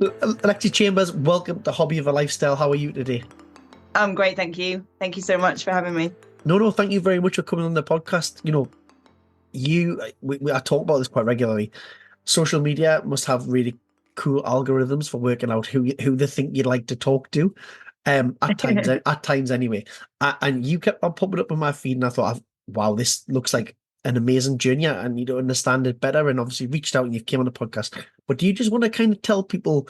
Lexi Chambers, welcome to Hobby of a Lifestyle. How are you today? I'm great, thank you. Thank you so much for having me. No, thank you very much for coming on the podcast. I talk about this quite regularly. Social media must have really cool algorithms for working out who they think you'd like to talk to. At times anyway. And you kept on popping up on my feed, and I thought, wow, this looks like an amazing journey, and you don't understand it better. And obviously, reached out and you came on the podcast. But do you just want to kind of tell people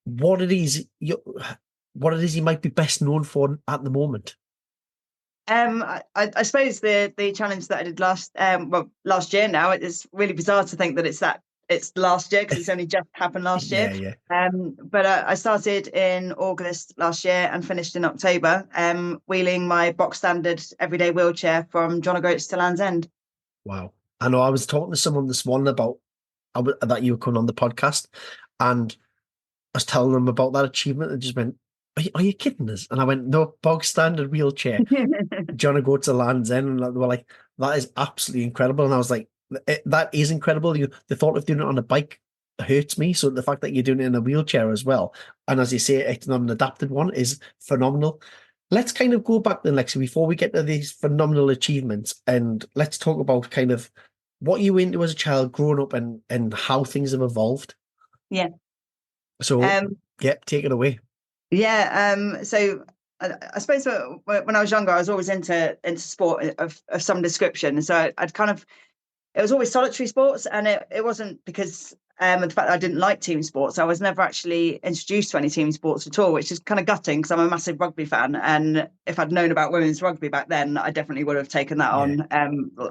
what it is you might be best known for at the moment? I suppose the challenge that I did last year now, it's really bizarre to think that it's last year because it's only just happened last year. Yeah. But I started in August last year and finished in October, wheeling my box standard everyday wheelchair from John O'Groats to Land's End. Wow. I know I was talking to someone this morning about that you were coming on the podcast, and I was telling them about that achievement and just went, are you kidding us? And I went, no, bog standard wheelchair, John to go to Land's End. And they were like, that is absolutely incredible. And I was like, that is incredible. The thought of doing it on a bike hurts me. So the fact that you're doing it in a wheelchair as well, and as you say, it's not an adapted one, is phenomenal. Let's kind of go back then, Lexi, before we get to these phenomenal achievements, and let's talk about kind of what you were into as a child growing up and how things have evolved. Yeah. So, yeah, take it away. Yeah. So I suppose when I was younger, I was always into sport of some description. So it was always solitary sports, and it wasn't because of the fact that I didn't like team sports. I was never actually introduced to any team sports at all, which is kind of gutting because I'm a massive rugby fan. And if I'd known about women's rugby back then, I definitely would have taken that on,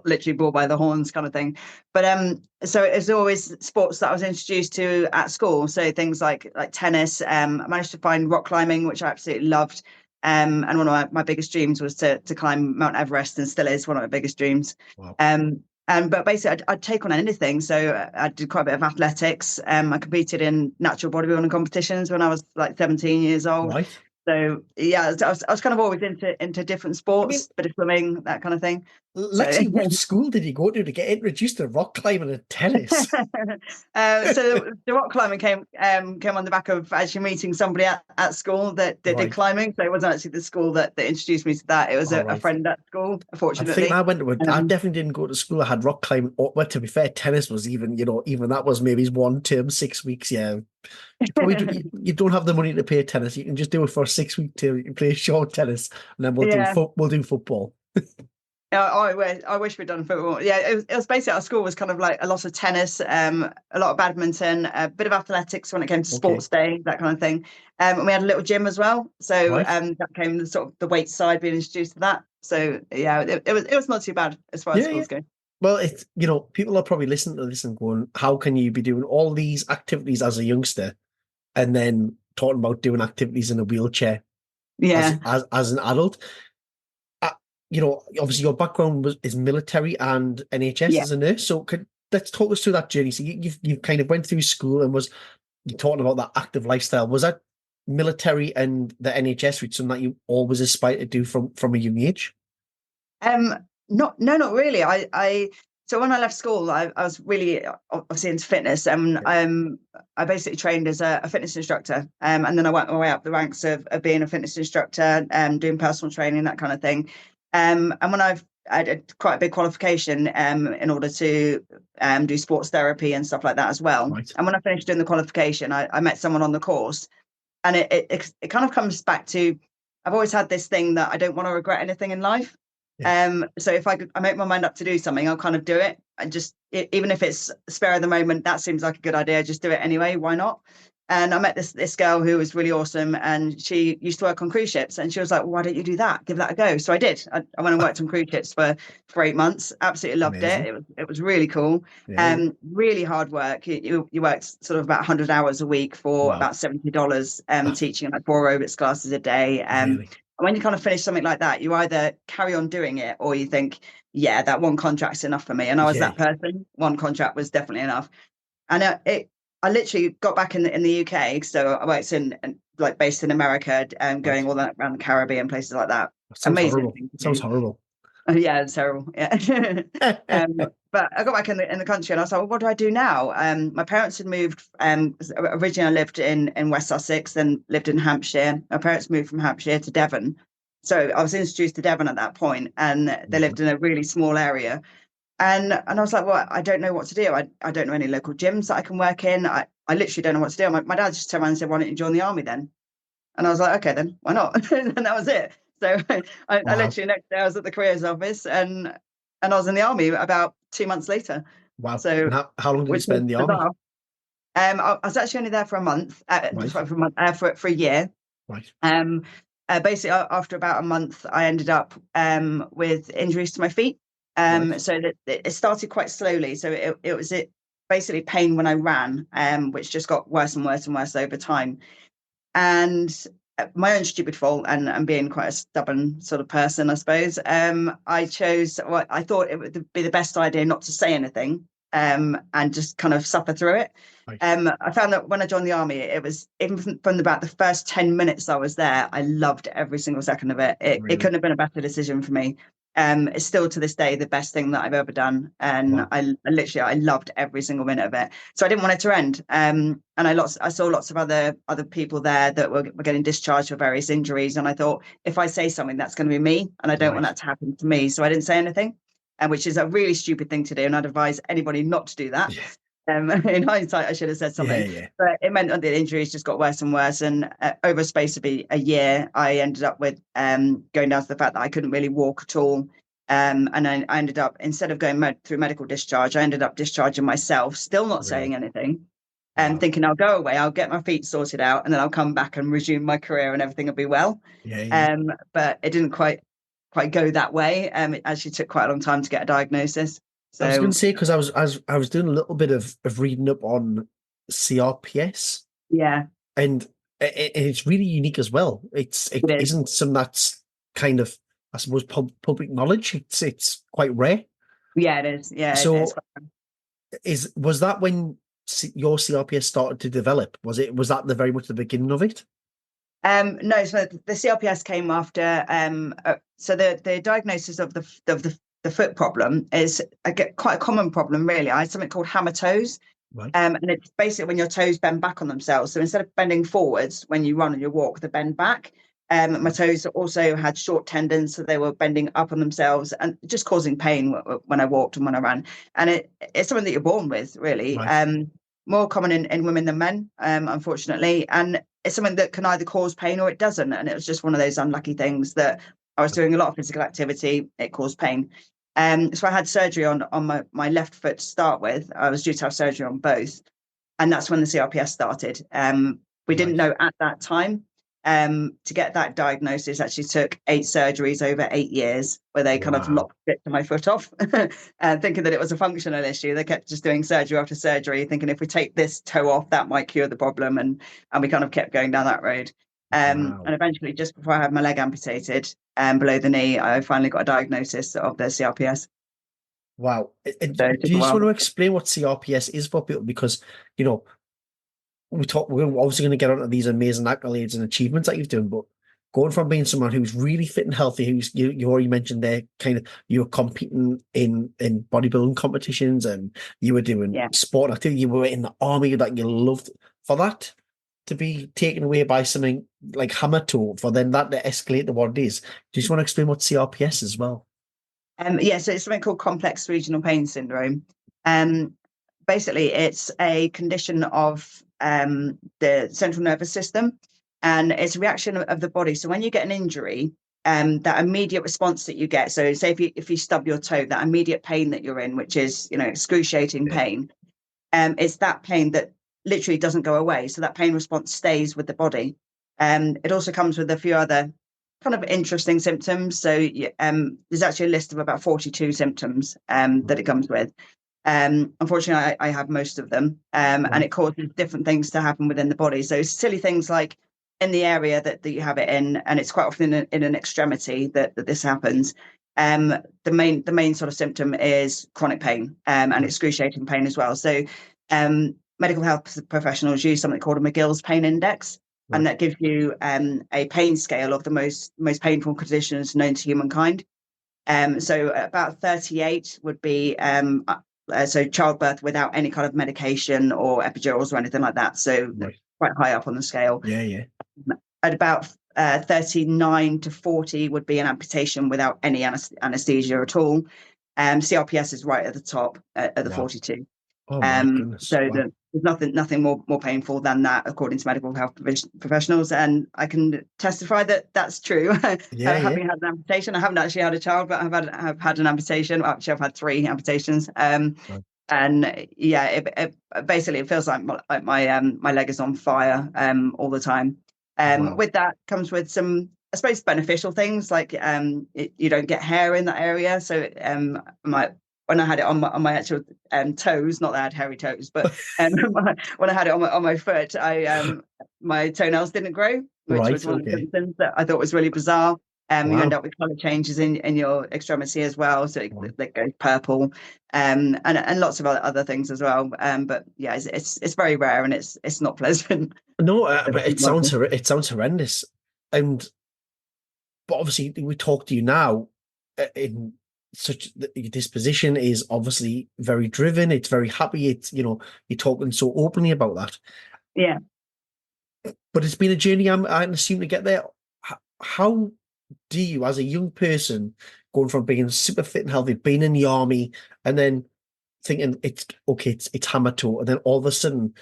literally ball by the horns kind of thing. But so it's always sports that I was introduced to at school. So things like tennis. I managed to find rock climbing, which I absolutely loved. And one of my biggest dreams was to climb Mount Everest, and still is one of my biggest dreams. Wow. But basically, I'd take on anything. So I did quite a bit of athletics. I competed in natural bodybuilding competitions when I was like 17 years old. Right. So yeah, I was kind of always into different sports, bit of swimming, that kind of thing. Lexi, what school did you go to get introduced to rock climbing and tennis? So the rock climbing came on the back of actually meeting somebody at school that did climbing. So it wasn't actually the school that introduced me to that. It was a friend at school, unfortunately. I think I went to I definitely didn't go to school. I had rock climbing. Well, to be fair, tennis was even that was maybe 1 term, 6 weeks. Yeah. You don't have the money to pay tennis. You can just do it for a 6-week term. You can play short tennis, and then we'll do football. I wish we'd done football. Yeah, it was basically our school was kind of like a lot of tennis, a lot of badminton, a bit of athletics when it came to sports day, that kind of thing. And we had a little gym as well. So that came the sort of the weight side, being introduced to that. So yeah, it was not too bad as far as schools go. Well, it's people are probably listening to this and going, how can you be doing all these activities as a youngster and then talking about doing activities in a wheelchair as an adult? Obviously your background is military and NHS as a nurse. So let's talk us through that journey. So you kind of went through school and you're talking about that active lifestyle. Was that military and the NHS route something that you always aspired to do from a young age? Not really. So when I left school, I was really obviously into fitness, and I basically trained as a fitness instructor, and then I went my way up the ranks of being a fitness instructor, doing personal training, that kind of thing. And when I did quite a big qualification in order to do sports therapy and stuff like that as well. Right. And when I finished doing the qualification, I met someone on the course, and it kind of comes back to, I've always had this thing that I don't want to regret anything in life. So if I make my mind up to do something, I'll kind of do it. And just even if it's spare of the moment, that seems like a good idea. Just do it anyway. Why not? And I met this girl who was really awesome, and she used to work on cruise ships, and she was like, well, why don't you do that? Give that a go. So I did. I went and worked on cruise ships for 8 months. Absolutely loved it. It was really cool. Really hard work. You worked sort of about 100 hours a week for about $70, teaching like 4 aerobics classes a day. And when you kind of finish something like that, you either carry on doing it or you think, yeah, that one contract's enough for me. And I was that person. One contract was definitely enough. And I literally got back in the UK. So I worked based in America, going all that around the Caribbean, places like that. Amazing. It sounds horrible. Yeah, it's terrible. Yeah. but I got back in the country and I was like, well, what do I do now? My parents had moved. Originally, I lived in West Sussex, then lived in Hampshire. My parents moved from Hampshire to Devon, so I was introduced to Devon at that point, and they lived in a really small area. And I was like, well, I don't know what to do. I don't know any local gyms that I can work in. I literally don't know what to do. My dad just turned around and said, why don't you join the army then? And I was like, okay, then why not? And that was it. So I Wow. literally next day I was at the careers office, and I was in the army about 2 months later. Wow. So And how long did you which was spend in the army? bizarre. I was actually only there for a month, Right. for a month, for a year. Right. Basically, after about a month, I ended up with injuries to my feet. Right. So that it started quite slowly. So it was basically pain when I ran, which just got worse and worse and worse over time. And my own stupid fault, and being quite a stubborn sort of person, I suppose, I chose, well, I thought it would be the best idea not to say anything, and just kind of suffer through it. Right. I found that when I joined the army, it was even from about the first 10 minutes I was there, I loved every single second of it. It Really. couldn't have been a better decision for me. It's still to this day the best thing that I've ever done, and Wow. I literally I loved every single minute of it. So I didn't want it to end. And I saw lots of other people there that were getting discharged for various injuries, and I thought, if I say something, that's going to be me, and I don't want Right. that to happen to me. So I didn't say anything, which is a really stupid thing to do, and I'd advise anybody not to do that. Yeah. In hindsight, I should have said Yeah. something, Yeah. but it meant that the injuries just got worse and worse. And over a space of a year, I ended up with going down to the fact that I couldn't really walk at all. And I ended up, instead of going through medical discharge, I ended up discharging myself, still not saying Really. anything, and Wow. thinking I'll go away, I'll get my feet sorted out, and then I'll come back and resume my career, and everything will be well. Yeah. Yeah. But it didn't quite go that way. It actually took quite a long time to get a diagnosis. I was going So to say, because I was doing a little bit of reading up on CRPS, yeah, and it's really unique as well. It it is. isn't some that's kind of, I suppose, public knowledge. It's quite rare. Yeah, it is. Yeah, it's So was that when your CRPS started to develop? Was that the very much the beginning of it? No, so the CRPS came after. So the diagnosis of the foot problem is quite a common problem, really. I had something called hammer toes. Right. And it's basically when your toes bend back on themselves. So instead of bending forwards when you run and you walk, they bend back. My toes also had short tendons, so they were bending up on themselves and just causing pain when I walked and when I ran. And it's something that you're born with, really. Right. More common in women than men, unfortunately. And it's something that can either cause pain or it doesn't. And it was just one of those unlucky things that I was doing a lot of physical activity, it caused pain. So I had surgery on my left foot to start with. I was due to have surgery on both, and that's when the CRPS started. We didn't Right. know at that time. To get that diagnosis actually took 8 surgeries over 8 years, where they kind of Wow. lopped bits of my foot off, thinking that it was a functional issue. They kept just doing surgery after surgery, thinking if we take this toe off, that might cure the problem, and we kind of kept going down that road. And Wow. eventually, just before I had my leg amputated below the knee, I finally got a diagnosis of the CRPS. Wow. So it Do took a you just while. want to explain what CRPS is for people? Because, you know, we're obviously going to get onto these amazing accolades and achievements that you've done, but going from being someone who's really fit and healthy, who's you already mentioned there, kind of you're competing in bodybuilding competitions and you were doing Yeah. sport activity, you were in the army that you loved, for that to be taken away by something like hammer toe, for then that to escalate to what it is. Do you just want to explain what CRPS is as well? Yeah, so it's something called complex regional pain syndrome. Um, Basically, it's a condition of the central nervous system, and it's a reaction of the body. So when you get an injury, that immediate response that you get. So say if you stub your toe, that immediate pain that you're in, which is excruciating Yeah. pain, it's that pain that literally doesn't go away. So that pain response stays with the body. It also comes with a few other kind of interesting symptoms. So there's actually a list of about 42 symptoms that it comes with. Unfortunately, I have most of them, and Right. it causes different things to happen within the body. So silly things like in the area that you have it in, and it's quite often in an extremity that this happens. The main sort of symptom is chronic pain, and Right. excruciating pain as well. So medical health professionals use something called a McGill's pain index, and Right. that gives you a pain scale of the most painful conditions known to humankind. So about 38 would be so childbirth without any kind of medication or epidurals or anything like that. So Right. quite high up on the scale. Yeah. At about 39 to 40 would be an amputation without any anesthesia at all. CRPS is right at the top at the Wow. 42. Oh my goodness. So Wow. there's nothing more painful than that, according to medical health professionals, and I can testify that that's true. Yeah. Having had an amputation, I haven't actually had a child, but I've had an amputation. Actually, I've had 3 amputations. Right. And yeah, it basically it feels like my leg is on fire all the time. Wow. With that comes with some, I suppose, beneficial things like you don't get hair in that area. So when I had it on my actual toes, not that I had hairy toes, but when I had it on my foot, my toenails didn't grow, which Right. was one of the Okay. symptoms that I thought was really bizarre. You end Wow. up with colour changes in your extremity as well, so Wow. it goes purple, and lots of other things as well. But yeah, it's very rare and it's not pleasant. No, but it sounds horrendous, and but obviously we talk to you now in such your disposition is obviously very driven. It's very happy. It's you're talking so openly about that. Yeah. But it's been a journey. I assume to get there. How do you, as a young person, going from being super fit and healthy, being in the army, and then thinking it's okay, it's hammer toe, and then all of a sudden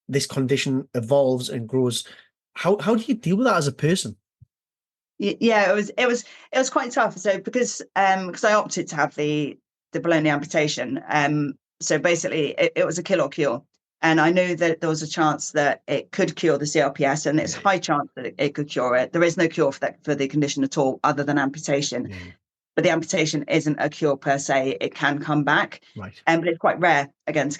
this condition evolves and grows. How do you deal with that as a person? Yeah, it was quite tough. So because I opted to have the baloney amputation, so basically it was a kill or cure, and I knew that there was a chance that it could cure the CRPS, and it's Yeah, high chance that it could cure it. There is no cure for the condition at all, other than amputation. yeah, But the amputation isn't a cure per se. It can come back, right. but it's quite rare again to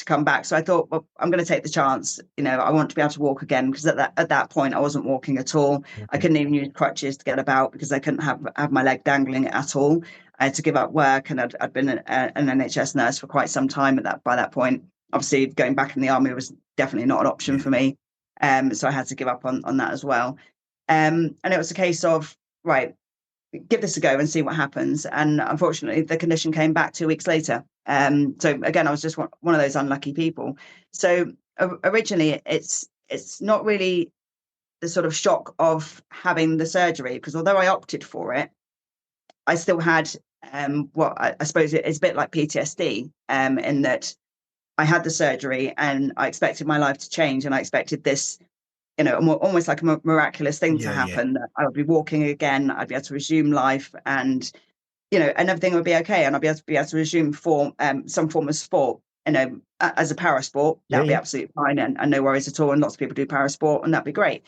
come back. So I thought, well, I'm going to take the chance. I want to be able to walk again, because at that point I wasn't walking at all. I Okay, couldn't even use crutches to get about because I couldn't have my leg dangling at all. I had to give up work, and I'd been an NHS nurse for quite some time by that point. Obviously, going back in the army was definitely not an option yeah, for me. So I had to give up on that as well. And it was a case of, right, give this a go and see what happens. And unfortunately, the condition came back 2 weeks later. So again, I was just one of those unlucky people. So originally, it's not really the sort of shock of having the surgery, because although I opted for it, I still had what I suppose it's a bit like PTSD, in that I had the surgery and I expected my life to change, and I expected this, almost like a miraculous thing to yeah. happen, that I would be walking again, I'd be able to resume life, and and everything would be okay, and I'd be able to resume some form of sport, as a para sport. Yeah, That'd be yeah. absolutely fine, and no worries at all. And lots of people do para sport, and that'd be great.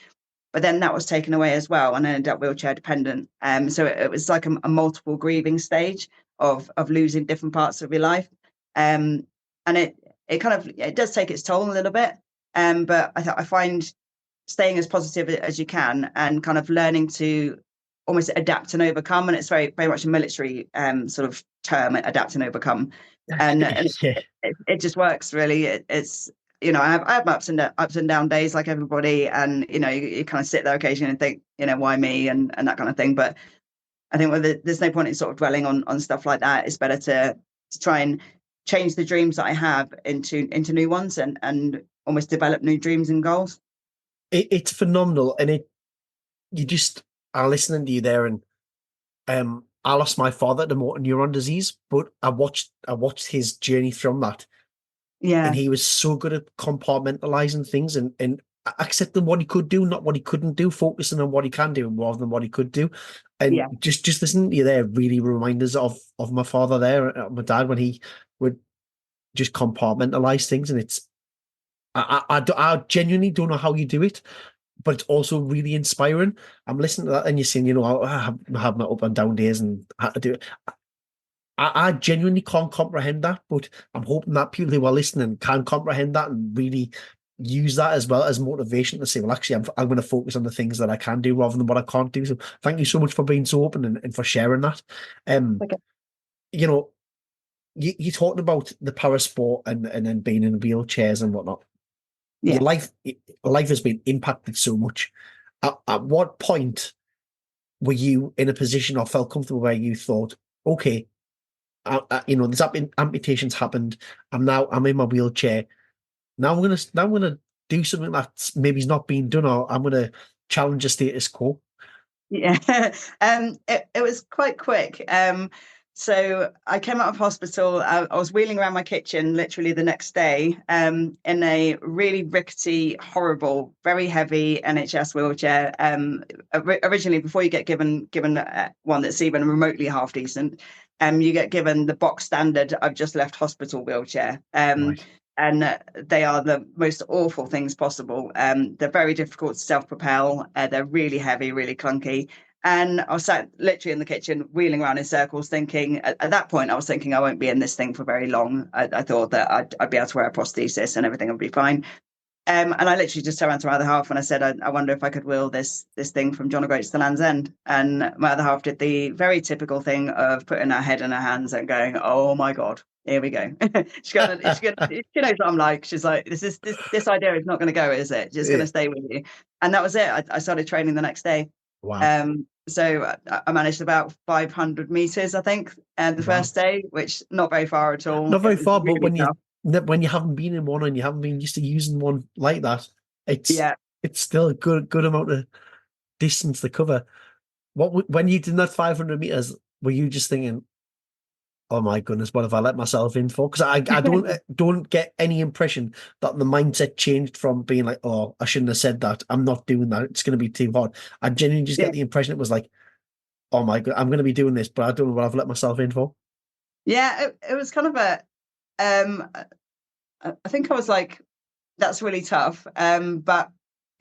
But then that was taken away as well, and I ended up wheelchair dependent. So it was like a multiple grieving stage of losing different parts of your life, and it does take its toll a little bit. But I find staying as positive as you can and kind of learning to almost adapt and overcome. And it's very, very much a military sort of term, adapt and overcome. And Yeah, it just works really. It's, I have my ups and down days like everybody. And, you kind of sit there occasionally and think, why me and that kind of thing. But I think there's no point in sort of dwelling on stuff like that. It's better to try and change the dreams that I have into new ones, and almost develop new dreams and goals. it's phenomenal, and you just are listening to you there, and I lost my father to motor neuron disease, but I watched his journey from that, and Yeah. he was so good at compartmentalizing things and accepting what he could do, not what he couldn't do, focusing on what he can do rather than what he could do. And Yeah. just listening to you there really reminders of my father there, my dad, when he would just compartmentalize things, and it's I genuinely don't know how you do it, but it's also really inspiring. I'm listening to that, and you're saying, I have my up and down days, and how to do it. I genuinely can't comprehend that, but I'm hoping that people who are listening can comprehend that and really use that as well as motivation to say, well, actually, I'm going to focus on the things that I can do rather than what I can't do. So thank you so much for being so open and for sharing that. Um, Okay. you know, you're talking about the power sport and then being in wheelchairs and whatnot. Your Yeah. life has been impacted so much. At what point were you in a position or felt comfortable where you thought, okay, this amputation's happened. I'm in my wheelchair. Now I'm gonna do something that's maybe's not being done, or I'm gonna challenge the status quo. Yeah, it was quite quick. So I came out of hospital. I was wheeling around my kitchen literally the next day, in a really rickety, horrible, very heavy NHS wheelchair. Originally, before you get given one that's even remotely half decent, you get given the box standard "I've just left hospital" wheelchair. Right. And they are the most awful things possible. They're very difficult to self-propel. They're really heavy, really clunky. And I was sat literally in the kitchen, wheeling around in circles, thinking, at that point, I was thinking I won't be in this thing for very long. I thought that I'd be able to wear a prosthesis and everything would be fine. And I literally just turned around to my other half and I said, I wonder if I could wheel this thing from John O'Groats to Land's End. And my other half did the very typical thing of putting her head in her hands and going, "Oh my God, here we go." She knows what I'm like. She's like, this idea is not going to go, is it? Just going to stay with you. And that was it. I started training the next day. Wow. So I managed about 500 meters, I think, the first day, which not very far at all. Not very It was far, but really tough. when you haven't been in one and you haven't been used to using one like that, it's Yeah. still a good amount of distance to cover. When you did that 500 meters, were you just thinking, "Oh my goodness, what have I let myself in for?" Because I don't get any impression that the mindset changed from being like, "Oh, I shouldn't have said that. I'm not doing that. It's going to be too hard." I genuinely just Yeah. get the impression it was like, "Oh my God, I'm going to be doing this, but I don't know what I've let myself in for." Yeah, it was kind of um I think I was like, that's really tough. But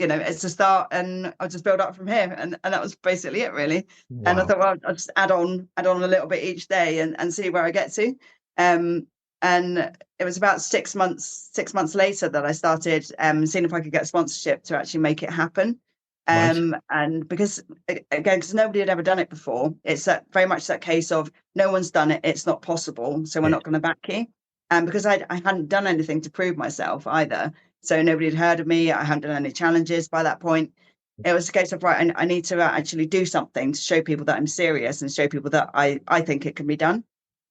it's a start and I'll just build up from here. And that was basically it, really. And I Wow. thought, well, I'll just add on a little bit each day and see where I get to. Um and it was about 6 months later that I started seeing if I could get sponsorship to actually make it happen. Right. And because again, because nobody had ever done it before, it's very much that case of no one's done it, it's not possible, so we're Yeah. not going to back you. And because I hadn't done anything to prove myself either, so nobody had heard of me, I hadn't done any challenges by that point. It was a case of, right, I need to actually do something to show people that I'm serious and show people that I think it can be done.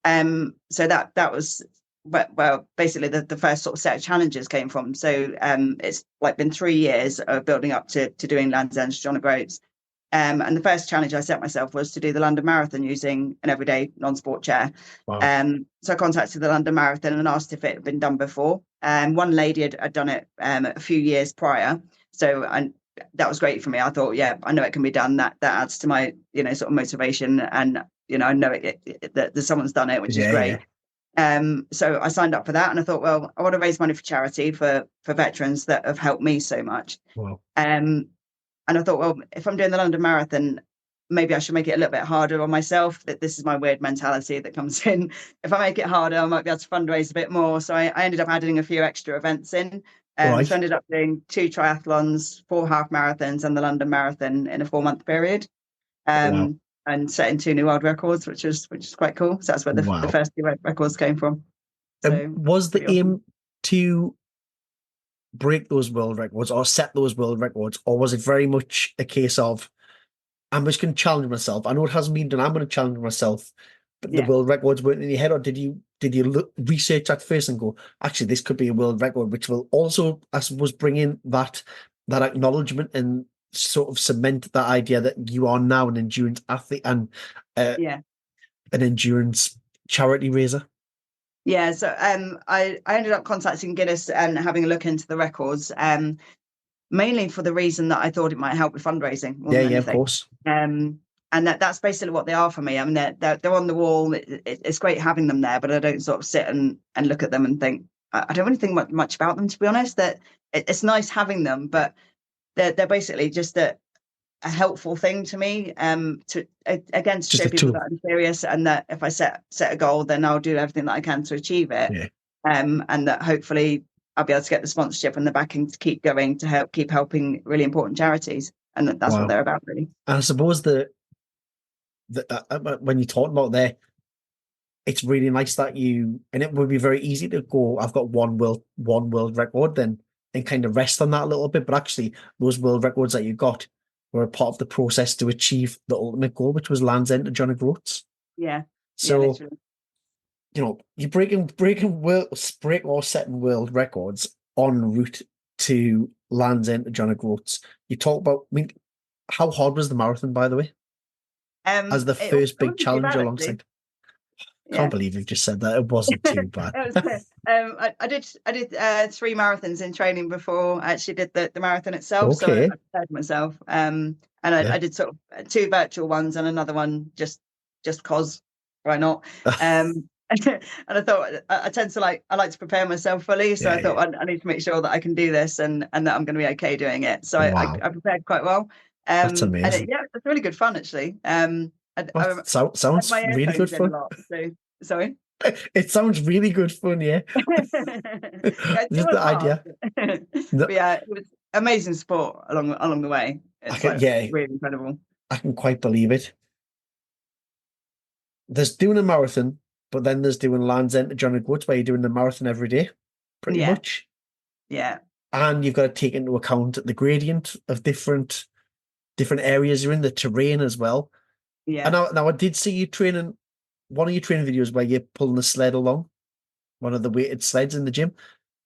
So that was well, basically the first sort of set of challenges came from. So it's like been 3 years of building up to doing Land's End, John O'Groats. And the first challenge I set myself was to do the London Marathon using an everyday non-sport chair. Wow. So I contacted the London Marathon and asked if it had been done before. One lady had done it a few years prior. So that was great for me. I thought, yeah, I know it can be done. That adds to my, sort of motivation. And, I know that someone's done it, which is Yeah. great. Yeah. So I signed up for that and I thought, well, I want to raise money for charity for veterans that have helped me so much. Wow. And I thought, well, if I'm doing the London Marathon, maybe I should make it a little bit harder on myself. That this is my weird mentality that comes in. If I make it harder, I might be able to fundraise a bit more. So I ended up adding a few extra events in. Right. So I ended up doing 2 triathlons, 4 half marathons, and the London Marathon in a 4-month period. Wow. And setting 2 new world records, which is quite cool. So that's where the Wow. first 2 records came from. So Was the pretty awesome. aim to break those world records or set those world records, or was it very much a case of, I'm just going to challenge myself? I know it hasn't been done. I'm going to challenge myself, but the Yeah. world records weren't in your head, or did you research at first and go, actually, this could be a world record, which will also, I suppose, bring in that acknowledgement and sort of cement that idea that you are now an endurance athlete and Yeah. an endurance charity raiser? Yeah, so I ended up contacting Guinness and having a look into the records, mainly for the reason that I thought it might help with fundraising more Yeah, than yeah, of anything. course. And that's basically what they are for me. I mean, they're on the wall. It's great having them there, but I don't sort of sit and look at them and think, I don't really think much about them, to be honest. That it's nice having them, but they're basically just a helpful thing to me, to Just show a people tool. that I'm serious and that if I set a goal, then I'll do everything that I can to achieve it. Yeah. And that hopefully I'll be able to get the sponsorship and the backing to keep going to keep helping really important charities. And that's what Wow. they're about, really. And I suppose when you talk about there, it's really nice that and it would be very easy to go, I've got one world record then and kind of rest on that a little bit. But actually, those world records that you got were a part of the process to achieve the ultimate goal, which was Land's End to John O'Groats. Yeah. So, Literally. you're breaking break or setting world records en route to Land's End to John O'Groats. You talk about, I mean, how hard was the marathon, by the way, as the It first big wasn't too challenge bad, actually. alongside? Yeah. Can't believe you've just said that. It wasn't too bad. It was, I did 3 marathons in training before I actually did the marathon itself. So I Okay. prepared myself. And I, Yeah. I did sort of 2 virtual ones and another one just because why not? And I thought I tend to I like to prepare myself fully. So I Yeah, thought I need to make sure that I can do this and that I'm going to be okay doing it. So I wow. prepared quite well. That's And amazing. it's really good fun actually. I had Sounds my really good earphones in a fun. lot. So sorry. It sounds really good fun, yeah. Yeah, it Just was the hard. idea. But No, yeah, it was amazing support along the way. It's yeah, really incredible. I can quite believe it. There's doing a marathon, but then there's doing Land's End to John O'Groats, where you're doing the marathon every day, pretty Yeah, much. yeah, And you've got to take into account the gradient of different areas you're in, the terrain as well. And yeah, now I did see you training one of your training videos where you're pulling a sled along, one of the weighted sleds in the gym.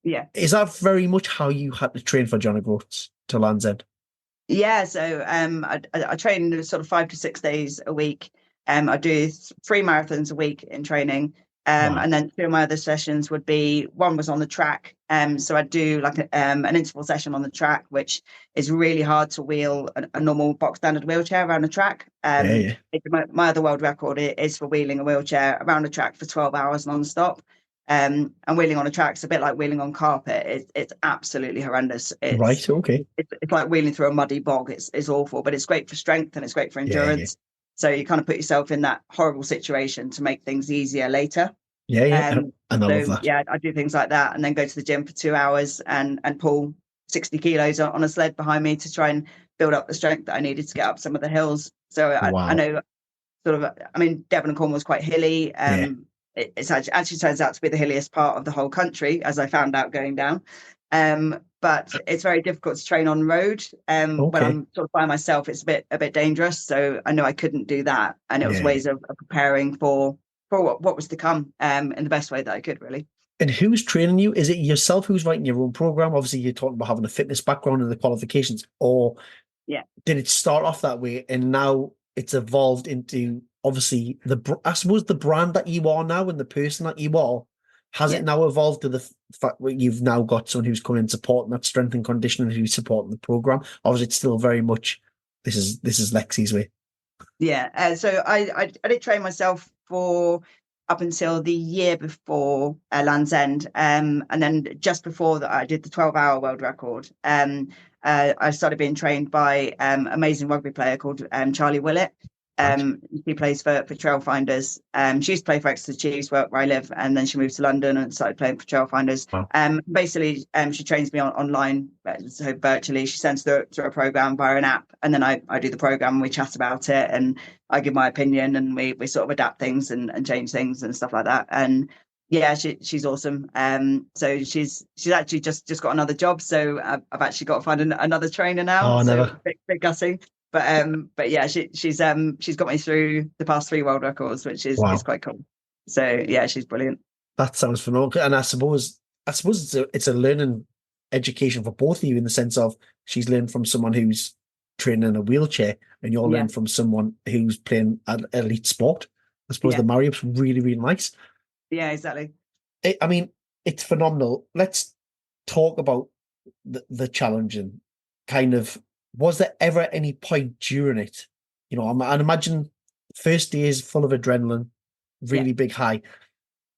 yeah. Is that very much how you had to train for John O'Groats to Land's End? Yeah, so I train sort of 5 to 6 days a week. I do 3 marathons a week in training. Wow. And then 2 of my other sessions would be one was on the track. So I'd do an interval session on the track, which is really hard to wheel a normal box standard wheelchair around a track. Yeah, yeah. My other world record is for wheeling a wheelchair around a track for 12 hours non-stop. And wheeling on a track is a bit like wheeling on carpet. It's absolutely horrendous. Right, okay. It's like wheeling through a muddy bog. It's awful, but it's great for strength and it's great for Yeah, yeah. endurance. So you kind of put yourself in that horrible situation to make things easier later. Yeah, yeah. Um, And I love so that. yeah, I do things like that, and then go to the gym for 2 hours and pull 60 kilos on a sled behind me to try and build up the strength that I needed to get up some of the hills. So I Wow. know sort of, I mean, Devon and Cornwall was quite hilly. Yeah. It's actually turns out to be the hilliest part of the whole country, as I found out going down. But it's very difficult to train on road. When Okay. I'm sort of by myself, it's a bit dangerous. So I know I couldn't do that, and it was Yeah. ways of preparing for what was to come, in the best way that I could, really. And who's training you? Is it yourself who's writing your own program? Obviously, you're talking about having a fitness background and the qualifications, or Yeah. did it start off that way and now it's evolved into obviously I suppose the brand that you are now and the person that you are, has Yeah. it now evolved to the fact that you've now got someone who's coming and supporting that strength and conditioning, who's supporting the program, or is it still very much this is Lexi's way? Yeah. So I did train myself for up until the year before Land's End, and then just before that, I did the 12-hour world record. I started being trained by amazing rugby player called Charlie Willett. She plays for Trailfinders. She used to play for Exeter Chiefs, where I live, and then she moved to London and started playing for Trailfinders. Wow. Basically, she trains me online, so virtually. She sends through a program via an app, and then I do the program. And we chat about it, and I give my opinion, and we sort of adapt things and change things and stuff like that. And yeah, she's awesome. So she's actually just got another job. So I've actually got to find another trainer now. Oh, so never. big gutting. But yeah, she's got me through the past 3 world records, which is Wow. quite cool. So yeah, she's brilliant. That sounds phenomenal. And I suppose it's a learning education for both of you in the sense of she's learned from someone who's training in a wheelchair and you're Yeah. learning from someone who's playing an elite sport. I suppose Yeah. the marry-up's really, really nice. Yeah, exactly. I mean, it's phenomenal. Let's talk about the challenge and kind of, was there ever any point during it? I'd imagine first day is full of adrenaline, really big high.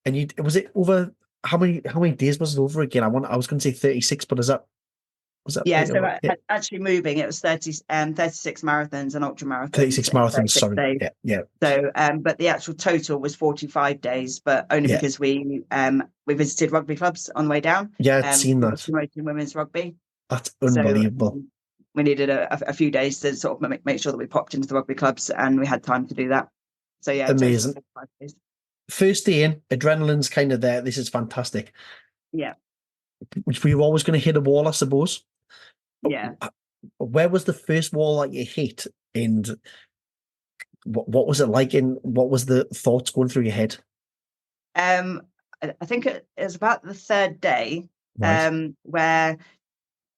And was it over how many days was it over again? I was going to say 36, but was that Yeah, right? so actually moving, it was 36 marathons and ultra marathons. 36 marathons, 36 sorry. days. Yeah. So, but the actual total was 45 days, but only Yeah. because we visited rugby clubs on the way down. Yeah, I'd seen that. Promoting women's rugby. That's So unbelievable. we needed a few days to sort of make sure that we popped into the rugby clubs, and we had time to do that. So yeah, Amazing. total 45 days. First day in, adrenaline's kind of there. This is fantastic. Yeah. Which we were always going to hit a wall, I suppose. Yeah. where was the first wall that you hit, and what was it like, and what was the thoughts going through your head? I think it was about the third day, Right. where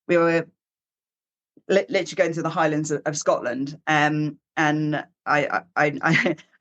we were literally going to the Highlands of Scotland, and I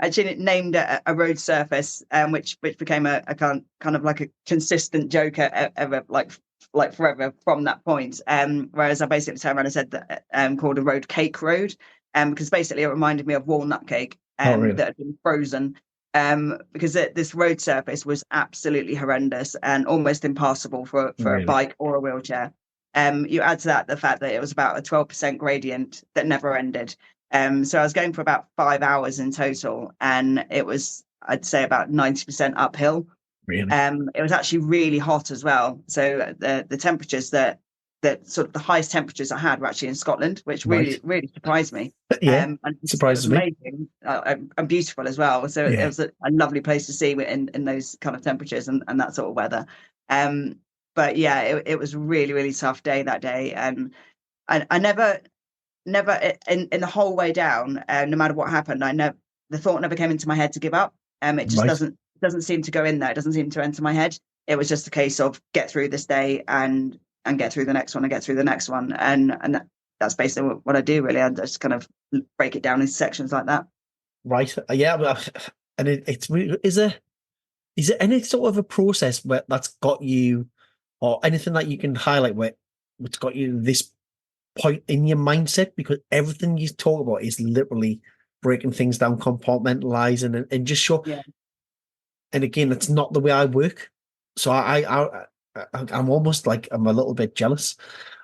actually named a road surface, which became a kind of like a consistent joke ever, like forever from that point. Whereas I basically turned around and said that called a road cake road, because basically it reminded me of walnut cake Oh, really? that had been frozen. Because this road surface was absolutely horrendous and almost impassable for a Really? bike or a wheelchair. You add to that the fact that it was about a 12% gradient that never ended. So I was going for about 5 hours in total, and it was, I'd say, about 90% uphill. Really? It was actually really hot as well. So the temperatures that sort of the highest temperatures I had were actually in Scotland, which Right. really surprised me. Yeah. And it was Surprises me. amazing and beautiful as well. So it Yeah. was a lovely place to see in those kind of temperatures and that sort of weather. Um, but yeah, it was really tough day that day, and I never in the whole way down, no matter what happened, I never the thought never came into my head to give up. It just Right. doesn't seem to go in there. It doesn't seem to enter my head. It was just a case of get through this day and get through the next one and get through the next one, and that's basically what I do really. I just kind of break it down into sections like that. Right. Yeah. And it's really, is there any sort of a process where that's got you, or anything that you can highlight where it's got you this point in your mindset? Because everything you talk about is literally breaking things down, compartmentalizing, and just show. Yeah. And again, that's not the way I work. So I'm almost like I'm a little bit jealous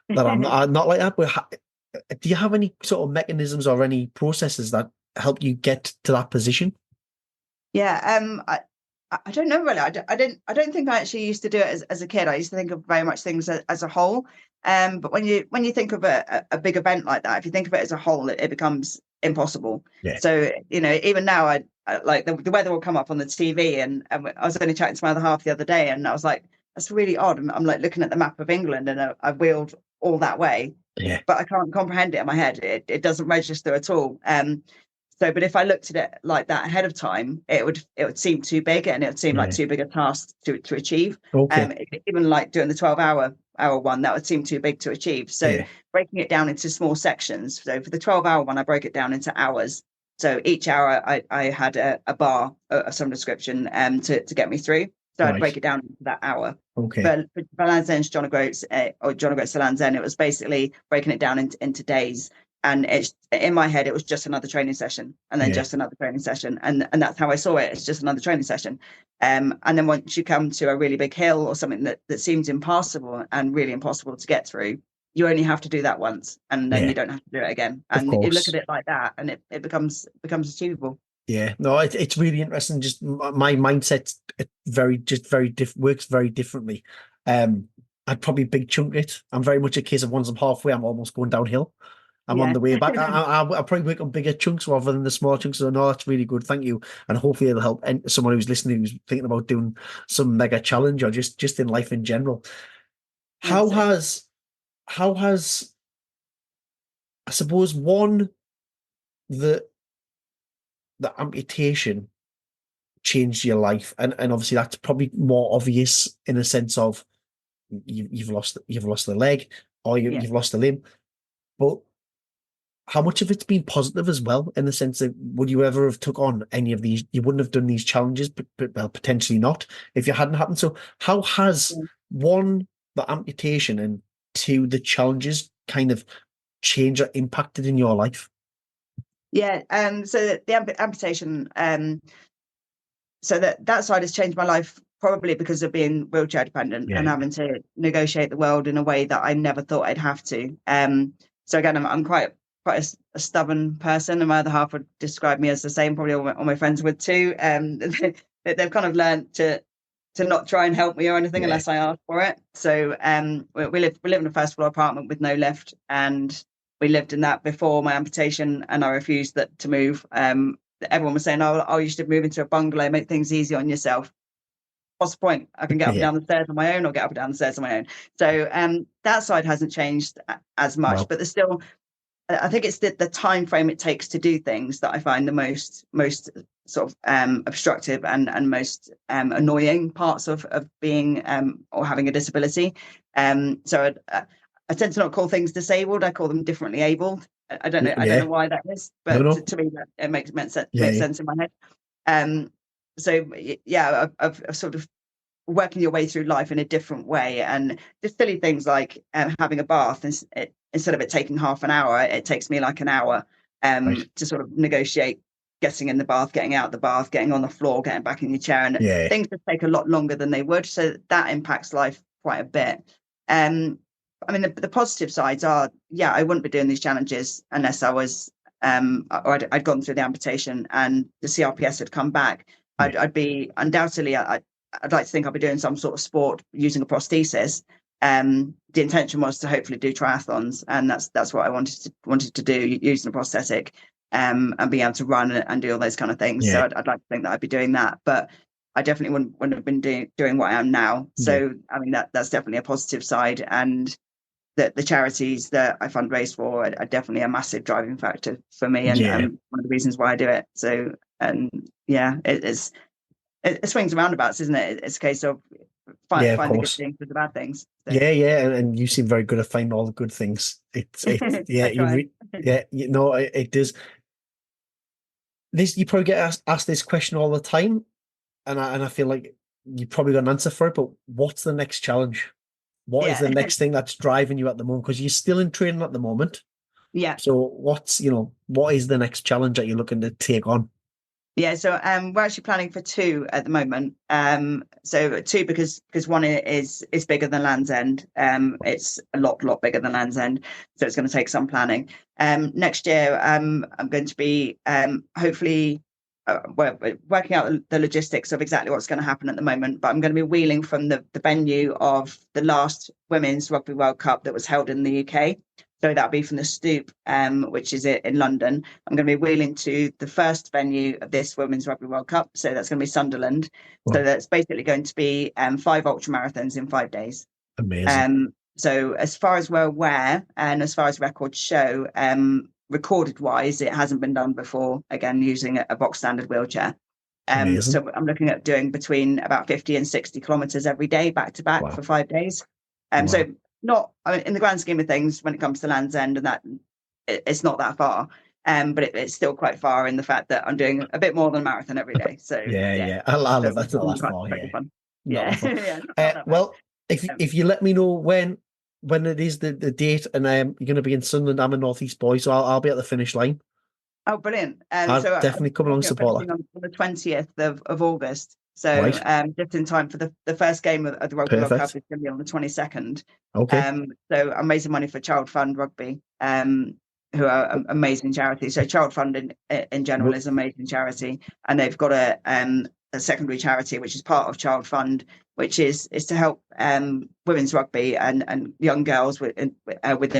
that I'm not like that. But do you have any sort of mechanisms or any processes that help you get to that position? Yeah, I don't know really. I don't think I actually used to do it as a kid. I used to think of very much things as a whole. But when you think of a big event like that, if you think of it as a whole, it becomes impossible. Yeah. So even now, I like the weather will come up on the TV, and I was only chatting to my other half the other day, and I was like, that's really odd. I'm like looking at the map of England, and I've wheeled all that way, Yeah. but I can't comprehend it in my head. It doesn't register at all. So, but if I looked at it like that ahead of time, it would seem too big, and it would seem like Yeah. too big a task to achieve. Okay. Even like doing the 12-hour one, that would seem too big to achieve. So Yeah. breaking it down into small sections. So for the 12-hour one, I broke it down into hours. So each hour I had a bar of some description to get me through. So I'd break Right. it down into that hour. Okay. For Land's End, John O'Groats, or John O'Groats to Land's End, it was basically breaking it down into days. And it's in my head, it was just another training session, and then Yeah. just another training session, and that's how I saw it. It's just another training session. And then once you come to a really big hill or something that seems impassable and really impossible to get through, you only have to do that once, and then Yeah. you don't have to do it again. Of And you look at course. it like that, and it becomes achievable. Yeah. No, it's really interesting. Just my mindset, works very differently. I'd probably big chunk it. I'm very much a case of once I'm halfway, I'm almost going downhill. I'm on Yeah. the way back. I'll probably work on bigger chunks rather than the small chunks. So no, that's really good. Thank you. And hopefully it'll help someone who's listening, who's thinking about doing some mega challenge or just in life in general. How That's it. has how has I suppose the the amputation changed your life? And obviously that's probably more obvious in a sense of you've lost the leg, or Yeah. you've lost a limb. But how much of it's been positive as well, in the sense that would you ever have took on any of these? You wouldn't have done these challenges, but well, potentially not if you hadn't happened. So how has, one, the amputation, and two, the challenges kind of changed or impacted in your life? Yeah. So the amputation, so that side has changed my life, probably because of being wheelchair dependent Yeah. and having to negotiate the world in a way that I never thought I'd have to. So again, I'm quite a stubborn person, and my other half would describe me as the same. Probably all my friends would too. They've kind of learned to not try and help me or anything Yeah. unless I ask for it. So we live in a first floor apartment with no lift, and we lived in that before my amputation, and I refused to move. Everyone was saying, "Oh, you should move into a bungalow, make things easy on yourself." what's the point? I can get up and Yeah. down the stairs on my own, or get up and down the stairs on my own. So that side hasn't changed as much, Well, but there's still, I think it's the time frame it takes to do things that I find the most sort of obstructive and most annoying parts of being or having a disability. So I tend to not call things disabled. I call them differently abled. I don't know. I don't know why that is, no, but no. to me, that it makes sense. Yeah, Makes sense in my head. So yeah, I've sort of working your way through life in a different way, and just silly things like having a bath, and instead of it taking half an hour, it takes me like an hour right. to sort of negotiate getting in the bath, getting out the bath, getting on the floor, getting back in your chair, and Yeah, things just take a lot longer than they would. So that impacts life quite a bit. I mean, the positive sides are, yeah, I wouldn't be doing these challenges unless I was or I'd gone through the amputation and the CRPS had come back. I'd be undoubtedly, I'd like to think I'll be doing some sort of sport using a prosthesis. The intention was to hopefully do triathlons, and that's what I wanted to do, using a prosthetic, and being able to run and do all those kind of things. yeah, So I'd like to think that I'd be doing that, but I definitely wouldn't have been doing what I am now. yeah, So I mean, that's definitely a positive side, and the charities that I fundraise for are definitely a massive driving factor for me, and yeah, one of the reasons why I do it. So, and yeah, it swings and roundabouts, isn't it? It's a case of yeah, of find the good course. things with the bad things. So. Yeah, yeah, and you seem very good at finding all the good things. Yeah, I try. yeah, you know, it does. This you probably get asked this question all the time, and I feel like you probably got an answer for it. But what's the next challenge? What is Yeah, the next thing that's driving you at the moment? Because you're still in training at the moment. yeah. So what is the next challenge that you're looking to take on? Yeah, so we're actually planning for two at the moment. So two because one is bigger than Land's End. It's a lot bigger than Land's End, so it's going to take some planning. Next year, I'm going to be hopefully we're working out the logistics of exactly what's going to happen at the moment. But I'm going to be wheeling from the venue of the last Women's Rugby World Cup that was held in the UK. So that'll be from the Stoop, which is in London. I'm going to be wheeling to the first venue of this Women's Rugby World Cup. So that's going to be Sunderland. So Well, that's basically going to be 5 ultra marathons in 5 days. amazing, So as far as we're aware, and as far as records show, recorded wise, it hasn't been done before, again, using a box standard wheelchair. amazing. So I'm looking at doing between about 50 and 60 kilometers every day, back to back for Wow, 5 days. So wow. not, I mean, in the grand scheme of things, when it comes to Land's End, and that it's not that far, but it's still quite far in the fact that I'm doing a bit more than a marathon every day. So Yeah, yeah, yeah. I so love that's not that quite, far. quite good Yeah, fun. not Yeah, that far. yeah, not that bad. Well, if Um, if you let me know when it is the date, and you're going to be in Sunderland, I'm a Northeast boy, so I'll be at the finish line. Oh, brilliant. I'll So definitely come along and looking at support finishing on the 20th of August. that. So Right, just in time for the first game of the Rugby World Cup perfect. is going to be on the 22nd. Okay, So I'm raising money for Child Fund Rugby, who are an amazing charity. So Child Fund in general Ru- is an amazing charity, and they've got a secondary charity which is part of Child Fund, which is to help women's rugby and young girls within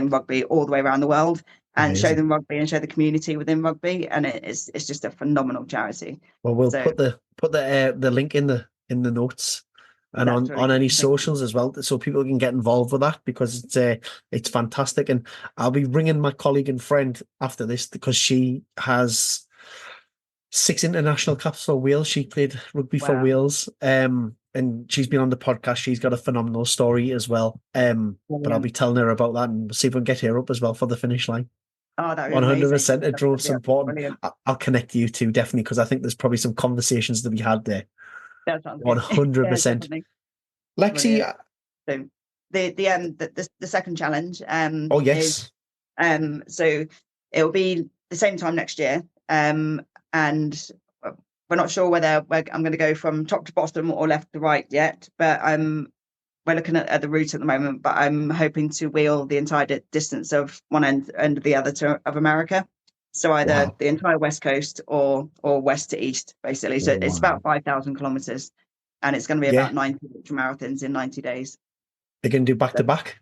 rugby all the way around the world, and show amazing. them rugby and show the community within rugby, and it's just a phenomenal charity. Well, we'll So put the link in the notes and that's really on good. any Thank you. socials as well, so people can get involved with that, because it's fantastic. And I'll be ringing my colleague and friend after this, because she has 6 international caps for Wales. She played rugby for Wow. Wales. And she's been on the podcast. She's got a phenomenal story as well. But I'll be Brilliant. telling her about that, and see if we can get her up as well for the finish line. Oh, that would be amazing. 100%. It drove That'd some be important. brilliant. I'll connect you two definitely, because I think there's probably some conversations to be had there. That sounds good. Yeah, 100%. definitely. Lexi, Brilliant. So the second challenge oh is yes, so it'll be the same time next year, and we're not sure whether I'm going to go from top to bottom or left to right yet, but we're looking at the route at the moment, but I'm hoping to wheel the entire distance of one end of the other of America. So either wow, the entire west coast or west to east, basically. So it's about wow. 5,000 kilometers, and it's going to be Yeah, about 90 marathons in 90 days. they can do back So to back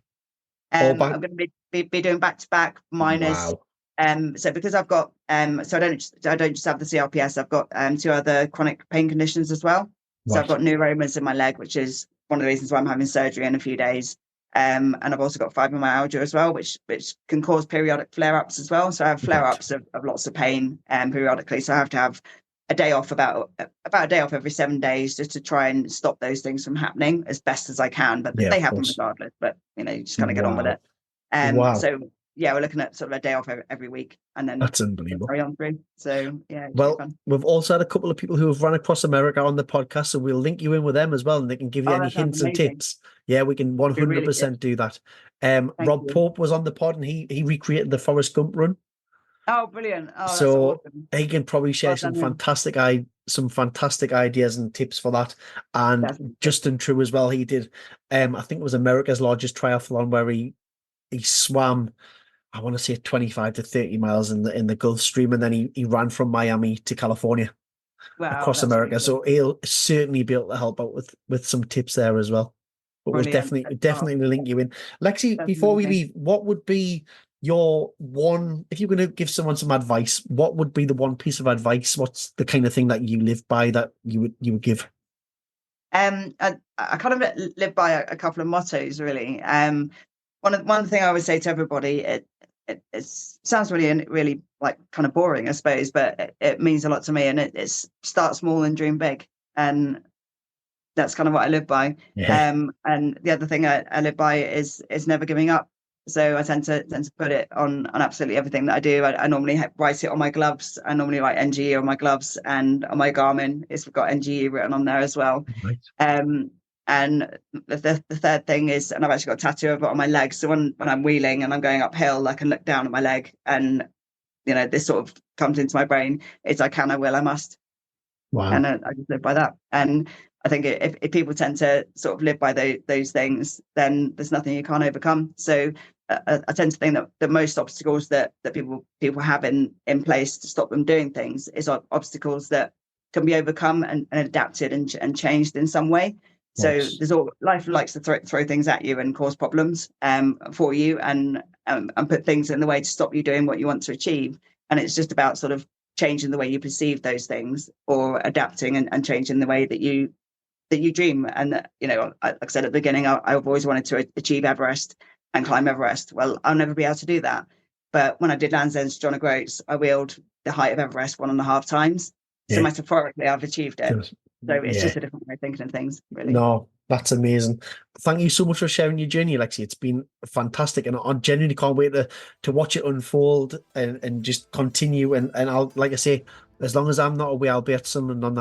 or back. I'm going to be doing back to back minus. Wow. So because I've got so I don't just have the CRPS. I've got 2 other chronic pain conditions as well. So I've Right. got neuromas in my leg, which is one of the reasons why I'm having surgery in a few days. And I've also got fibromyalgia as well, which can cause periodic flare-ups as well. So I have Right. flare-ups of lots of pain periodically. So I have to have a day off, about a day off every 7 days, just to try and stop those things from happening as best as I can. But Yeah, they of happen course. regardless. But you just kind of get on with Wow. it. Wow. So yeah, we're looking at sort of a day off every week, and then That's unbelievable. carry on through. So yeah, it should be Well, fun. we've also had a couple of people who have run across America on the podcast, so we'll link you in with them as well, and they can give you Oh, any that sounds hints and amazing. tips. Yeah, we can That'd be really good. 100% do that. Thank Rob you. Pope was on the pod, and he recreated the Forrest Gump run, Oh, brilliant. Oh, that's so awesome. he can probably share Well some done, him. fantastic ideas and tips for that. And Definitely. Justin True as well. He did, I think it was America's largest triathlon, where he swam, I want to say 25 to 30 miles in the Gulf Stream, and then he ran from Miami to California Wow, across that's really America. good. So he'll certainly be able to help out with some tips there as well. But we'll Brilliant. Oh, definitely link you in. Lexi, that's before we amazing. leave, what would be your one, if you're going to give someone some advice, what would be the one piece of advice? What's the kind of thing that you live by that you would give? I kind of live by a couple of mottos, really. One thing I would say to everybody, it sounds really like kind of boring, I suppose, but it means a lot to me. And it's start small and dream big, and that's kind of what I live by. Yeah. And the other thing I live by is never giving up. So I tend to put it on absolutely everything that I do. I normally write it on my gloves. I normally write NGE on my gloves, and on my Garmin, it's got NGE written on there as well. Right. And the third thing is, and I've actually got a tattoo of it on my leg. So when I'm wheeling and I'm going uphill, I can look down at my leg, and this sort of comes into my brain. It's I can, I will, I must, Wow. and I just live by that. And I think if people tend to sort of live by those things, then there's nothing you can't overcome. So I tend to think that the most obstacles that people have in place to stop them doing things is obstacles that can be overcome and adapted and changed in some way. Of So course. life likes to throw things at you and cause problems for you, and put things in the way to stop you doing what you want to achieve. And it's just about sort of changing the way you perceive those things, or adapting and changing the way that you dream. And like I said at the beginning, I've always wanted to achieve Everest and climb Everest. Well, I'll never be able to do that. But when I did Land's End to John O'Groats, I wheeled the height of Everest 1.5 times. So Yeah. metaphorically, I've achieved it. Good. So it's Yeah. just a different way of thinking of things, really. No, that's amazing. Thank you so much for sharing your journey, Lexi. It's been fantastic, and I genuinely can't wait to watch it unfold and just continue. And I'll, like I say, as long as I'm not away, I'll be at Sunderland on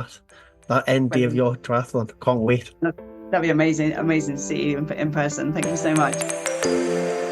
that end day of Brilliant. your triathlon. Can't wait. That'd be amazing to see you in person. Thank you so much.